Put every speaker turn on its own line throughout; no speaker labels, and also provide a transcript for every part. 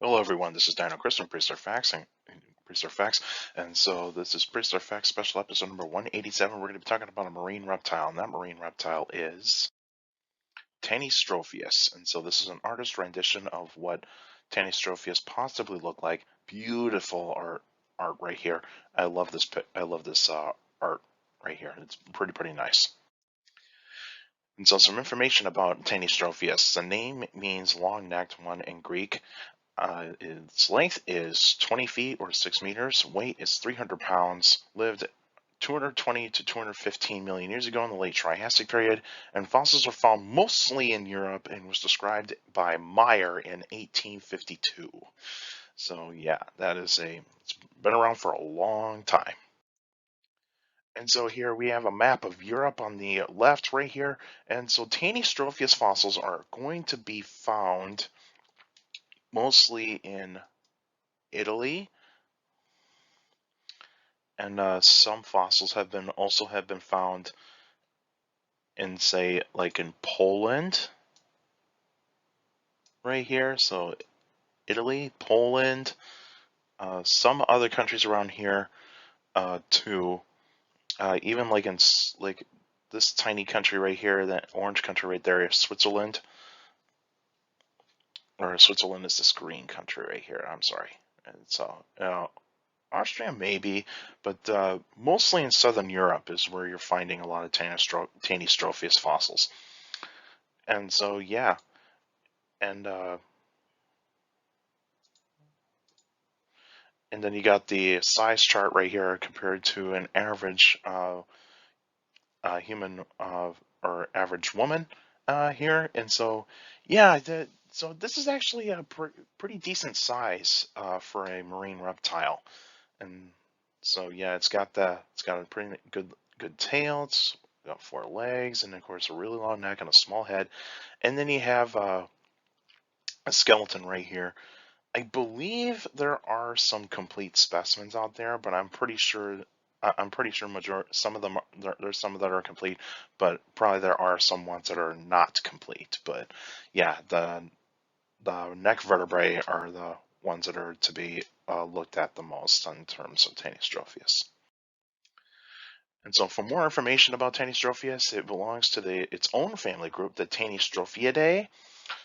Hello everyone, this is Dino Chris from Prehistoric Facts, and so this is Prehistoric Facts special episode number 187. We're going to be talking about a marine reptile, and that marine reptile is Tanystropheus. And so this is an artist rendition of what Tanystropheus possibly looked like. Beautiful art right here. I love this. I love this art right here. It's pretty nice. And so some information about Tanystropheus. The name means long-necked one in Greek. Its length is 20 feet or 6 meters. Weight is 300 pounds. Lived 220 to 215 million years ago in the late Triassic period. And fossils are found mostly in Europe and was described by Meyer in 1852. So yeah, it's been around for a long time. And so here we have a map of Europe on the left right here. And so Tanystropheus fossils are going to be found mostly in Italy, and some fossils have been found in, say, like in Poland, right here. So Italy, Poland, some other countries around here too. Even like like this tiny country right here, that orange country right there, is Switzerland. Or Switzerland is this green country right here. I'm sorry. And so Austria maybe, but mostly in southern Europe is where you're finding a lot of Tanystropheus fossils. And so yeah, and uh, and then you got the size chart right here compared to an average human or average woman here. And so yeah, so this is actually a pretty decent size for a marine reptile. And so yeah, it's got a pretty good tail. It's got 4 legs, and of course a really long neck and a small head. And then you have a skeleton right here. I believe there are some complete specimens out there, but I'm pretty sure some of them there's some that are complete, but probably there are some ones that are not complete. But yeah, the neck vertebrae are the ones that are to be looked at the most in terms of Tanystropheus. And so for more information about Tanystropheus, it belongs to its own family group, the Tanystrophiidae.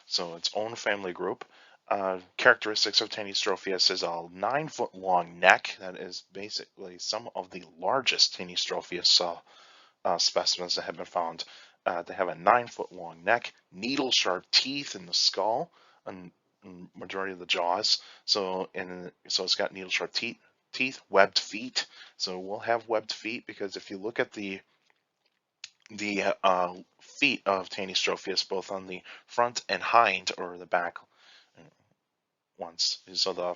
So its own family group. Characteristics of Tanystropheus is a 9-foot long neck. That is basically some of the largest Tanystropheus specimens that have been found. They have a 9-foot long neck, needle sharp teeth in the skull, and majority of the jaws. So it's got needle sharp teeth, webbed feet. So we'll have webbed feet because if you look at the feet of Tanystropheus, both on the front and hind or the back ones. So the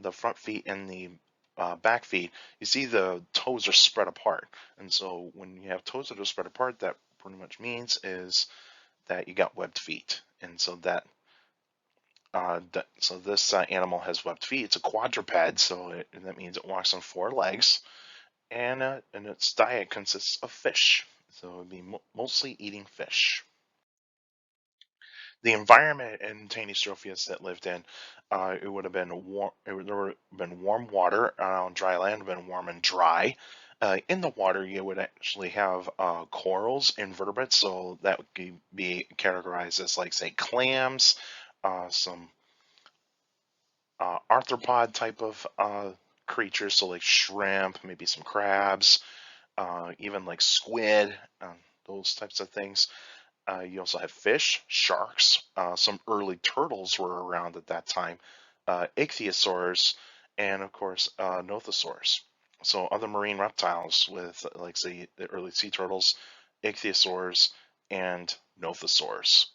the front feet and the back feet, you see the toes are spread apart. And so when you have toes that are spread apart, that pretty much means is that you got webbed feet. And so so this animal has webbed feet. It's a quadruped, so that means it walks on 4 legs, and its diet consists of fish. So it would be mostly eating fish. The environment in Tanystropheus that lived in, it would have been warm. There would have been warm water on dry land, been warm and dry. In the water, you would actually have corals, invertebrates, so that would be categorized as, like, say, clams, some arthropod type of creatures, so like shrimp, maybe some crabs, even like squid, those types of things. You also have fish, sharks, some early turtles were around at that time, ichthyosaurs, and of course nothosaurs. So other marine reptiles with, like, say, the early sea turtles, ichthyosaurs, and nothosaurs.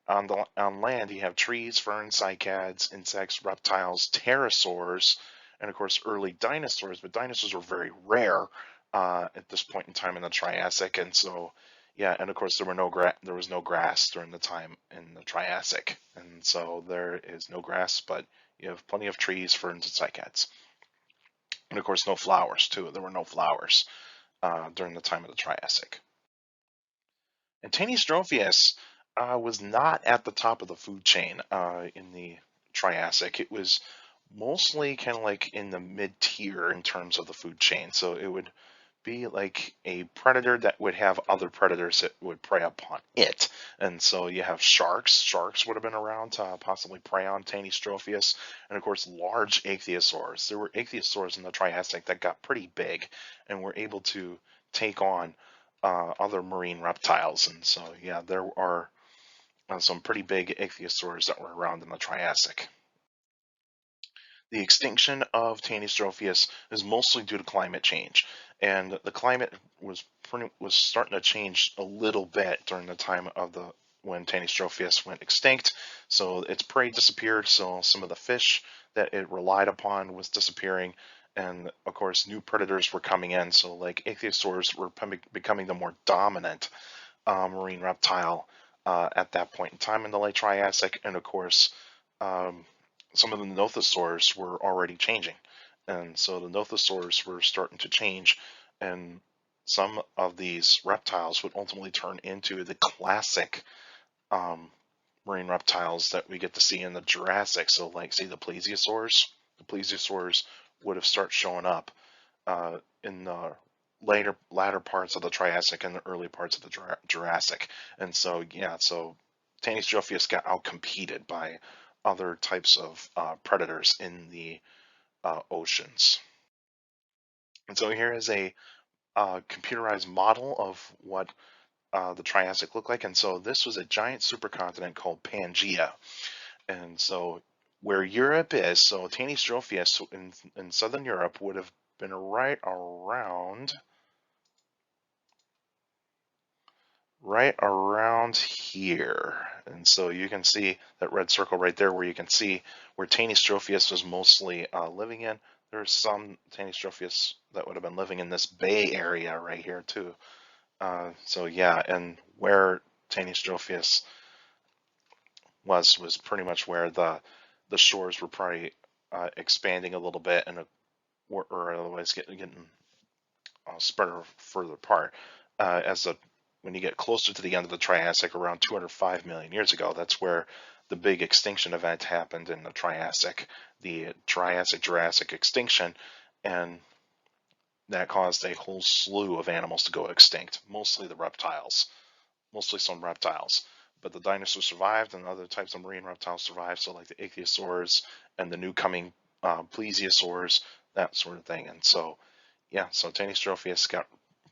On land, you have trees, ferns, cycads, insects, reptiles, pterosaurs, and of course early dinosaurs. But dinosaurs were very rare at this point in time in the Triassic, and so yeah, and of course there was no grass during the time in the Triassic, and so there is no grass, but you have plenty of trees, ferns, and cycads, and of course no flowers too. There were no flowers during the time of the Triassic. And Tanystropheus was not at the top of the food chain in the Triassic. It was mostly kind of like in the mid tier in terms of the food chain. So it would be like a predator that would have other predators that would prey upon it. And so you have sharks. Sharks would have been around to possibly prey on Tanystropheus. And of course, large ichthyosaurs. There were ichthyosaurs in the Triassic that got pretty big and were able to take on other marine reptiles. And so, yeah, there are some pretty big ichthyosaurs that were around in the Triassic. The extinction of Tanystropheus is mostly due to climate change, and the climate was starting to change a little bit during the time of the when Tanystropheus went extinct. So its prey disappeared. So some of the fish that it relied upon was disappearing, and of course new predators were coming in. So like ichthyosaurs were becoming the more dominant marine reptile at that point in time in the late Triassic, and of course. Um, some of the nothosaurs were already changing. And so the nothosaurs were starting to change, and some of these reptiles would ultimately turn into the classic um, marine reptiles that we get to see in the Jurassic. So, like, say, the plesiosaurs. The plesiosaurs would have started showing up in the latter parts of the Triassic and the early parts of the Jurassic. And so, yeah, so Tanystropheus got outcompeted by other types of predators in the oceans. And so here is a computerized model of what the Triassic looked like. And so this was a giant supercontinent called Pangaea. And so where Europe is, so Tanystropheus in southern Europe would have been right around here. And so you can see that red circle right there where you can see where Tanystropheus was mostly living in. There's some Tanystropheus that would have been living in this bay area right here too. So yeah, and where Tanystropheus was pretty much where the shores were probably expanding a little bit and or otherwise getting spread further apart. As the When you get closer to the end of the Triassic, around 205 million years ago, that's where the big extinction event happened in the Triassic, the Triassic-Jurassic extinction, and that caused a whole slew of animals to go extinct, mostly some reptiles. But the dinosaurs survived, and other types of marine reptiles survived, so like the ichthyosaurs and the new coming plesiosaurs, that sort of thing. And so, yeah, so Tanystropheus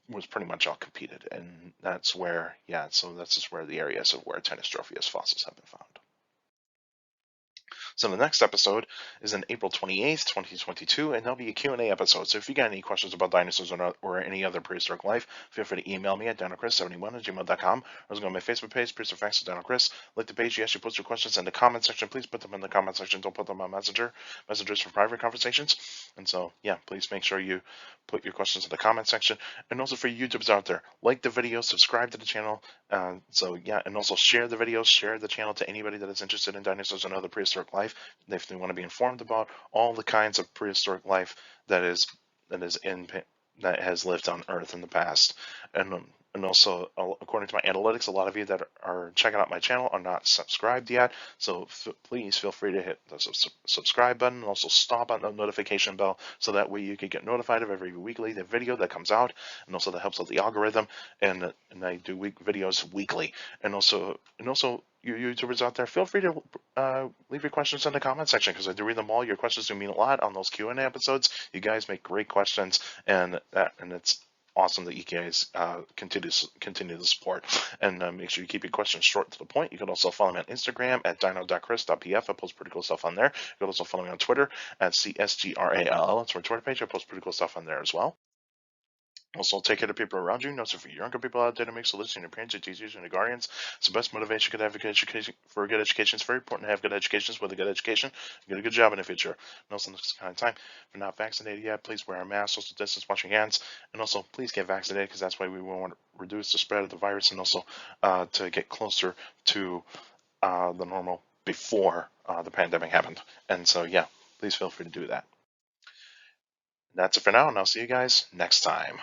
was pretty much all competed, and that's where, yeah, so that's just where the areas of where Tanystropheus fossils have been found. So the next episode is on April 28th, 2022, and there'll be a Q&A episode. So if you got any questions about dinosaurs or any other prehistoric life, feel free to email me at dinochrist71@gmail.com, or go on my Facebook page, Prehistoric Facts with Dino Like the page, you actually post your questions in the comment section. Please put them in the comment section. Don't put them on messengers for private conversations. And so, yeah, please make sure you put your questions in the comment section. And also for YouTubers out there, like the video, subscribe to the channel. So yeah, and also share the videos, share the channel to anybody that is interested in dinosaurs and other prehistoric life. If they want to be informed about all the kinds of prehistoric life that is in that has lived on Earth in the past, and also according to my analytics, a lot of you that are checking out my channel are not subscribed yet. So please feel free to hit the subscribe button, and also stomp on the notification bell, so that way you can get notified of every weekly video that comes out, and also that helps out the algorithm. And I do videos weekly, and also you YouTubers out there, feel free to leave your questions in the comment section, because I do read them all. Your questions do mean a lot on those Q&A episodes. You guys make great questions, and it's awesome that you guys continue the support. And make sure you keep your questions short to the point. You can also follow me on Instagram at dino.chris.pf. I post pretty cool stuff on there. You can also follow me on Twitter at CSGRALL. It's my Twitter page. I post pretty cool stuff on there as well. Also, take care of people around you. Also, for younger people out there to make solutions, your parents, your teachers, and your guardians. It's the best motivation you could have for good education. For a good education, it's very important to have good educations. With a good education, you get a good job in the future. And also, this kind of time, if you're not vaccinated yet, please wear a mask, social distance, wash your hands, and also please get vaccinated, because that's why we want to reduce the spread of the virus, and also to get closer to the normal before the pandemic happened. And so, yeah, please feel free to do that. That's it for now, and I'll see you guys next time.